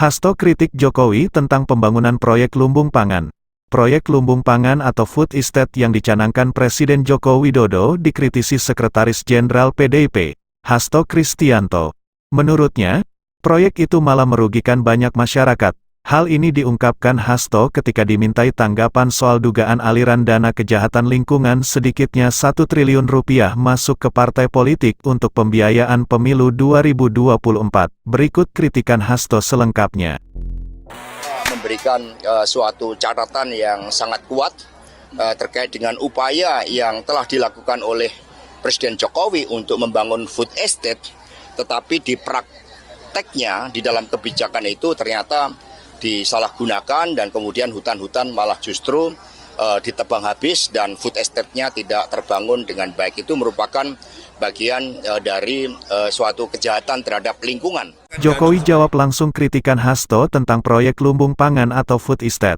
Hasto kritik Jokowi tentang pembangunan proyek lumbung pangan. Proyek lumbung pangan atau food estate yang dicanangkan Presiden Joko Widodo dikritisi Sekretaris Jenderal PDIP, Hasto Kristianto. Menurutnya, proyek itu malah merugikan banyak masyarakat. Hal ini diungkapkan Hasto ketika dimintai tanggapan soal dugaan aliran dana kejahatan lingkungan sedikitnya 1 triliun rupiah masuk ke partai politik untuk pembiayaan pemilu 2024. Berikut kritikan Hasto selengkapnya. Memberikan suatu catatan yang sangat kuat terkait dengan upaya yang telah dilakukan oleh Presiden Jokowi untuk membangun food estate, tetapi di prakteknya di dalam kebijakan itu ternyata disalahgunakan dan kemudian hutan-hutan malah justru ditebang habis dan food estate-nya tidak terbangun dengan baik. Itu merupakan bagian dari suatu kejahatan terhadap lingkungan. Jokowi jawab langsung kritikan Hasto tentang proyek lumbung pangan atau food estate.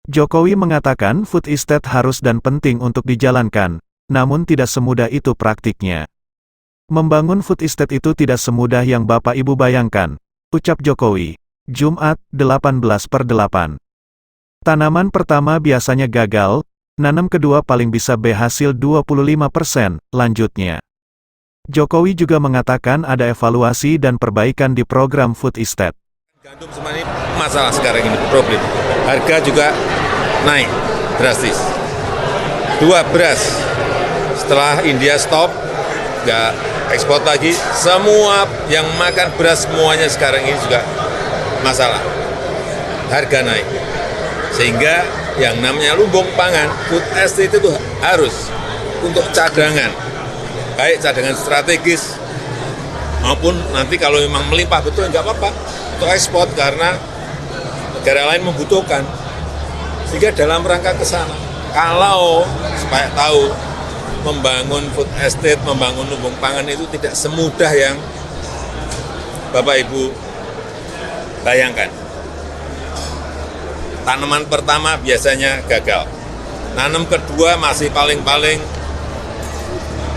Jokowi mengatakan food estate harus dan penting untuk dijalankan, namun tidak semudah itu praktiknya. Membangun food estate itu tidak semudah yang Bapak Ibu bayangkan, ucap Jokowi. Jumat, 18/8. Tanaman pertama biasanya gagal, nanam kedua paling bisa berhasil 25%, lanjutnya. Jokowi juga mengatakan ada evaluasi dan perbaikan di program food estate. Gandum semuanya masalah sekarang ini, problem. Harga juga naik drastis. Dua, beras. Setelah India stop, nggak ekspor lagi, semua yang makan beras semuanya sekarang ini juga masalah, harga naik, sehingga yang namanya lumbung pangan, food estate itu harus untuk cadangan, baik cadangan strategis maupun nanti kalau memang melimpah betul nggak apa-apa untuk ekspor karena negara lain membutuhkan, sehingga dalam rangka ke sana, kalau supaya tahu membangun food estate, membangun lumbung pangan itu tidak semudah yang Bapak Ibu bayangkan. Tanaman pertama biasanya gagal. Nanam kedua masih paling-paling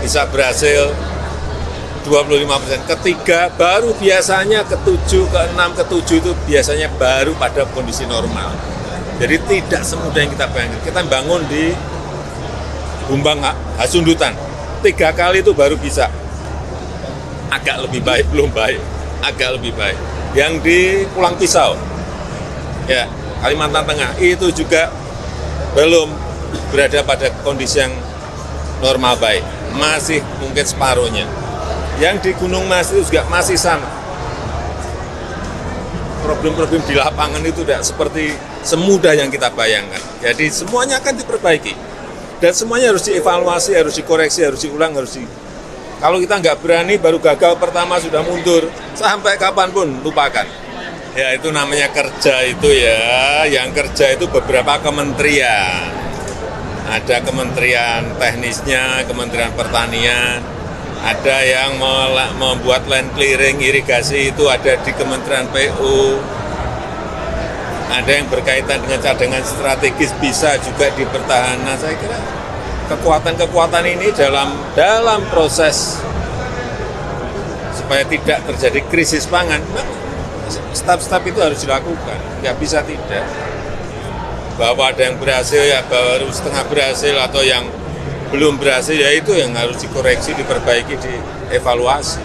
bisa berhasil 25%. Ketiga baru biasanya ke-7, ke-6, ke-7 itu biasanya baru pada kondisi normal. Jadi tidak semudah yang kita bayangkan. Kita bangun di Bumbang Hasundutan. 3 kali itu baru bisa. Agak lebih baik, belum baik. Agak lebih baik. Yang di Pulang Pisau, ya Kalimantan Tengah, itu juga belum berada pada kondisi yang normal baik, masih mungkin separuhnya. Yang di Gunung Mas itu juga masih sama. Problem-problem di lapangan itu tidak seperti semudah yang kita bayangkan. Jadi semuanya akan diperbaiki dan semuanya harus dievaluasi, harus dikoreksi, harus diulang, kalau kita nggak berani, baru gagal pertama sudah mundur, sampai kapanpun lupakan. Ya itu namanya kerja itu ya, yang kerja itu beberapa kementerian. Ada kementerian teknisnya, kementerian pertanian, ada yang membuat land clearing, irigasi itu ada di Kementerian PU. Ada yang berkaitan dengan cadangan strategis bisa juga di pertahanan. Saya kira kekuatan-kekuatan ini dalam proses supaya tidak terjadi krisis pangan, step-step itu harus dilakukan, nggak bisa tidak. Bahwa ada yang berhasil, ya baru setengah berhasil, atau yang belum berhasil, ya itu yang harus dikoreksi, diperbaiki, dievaluasi.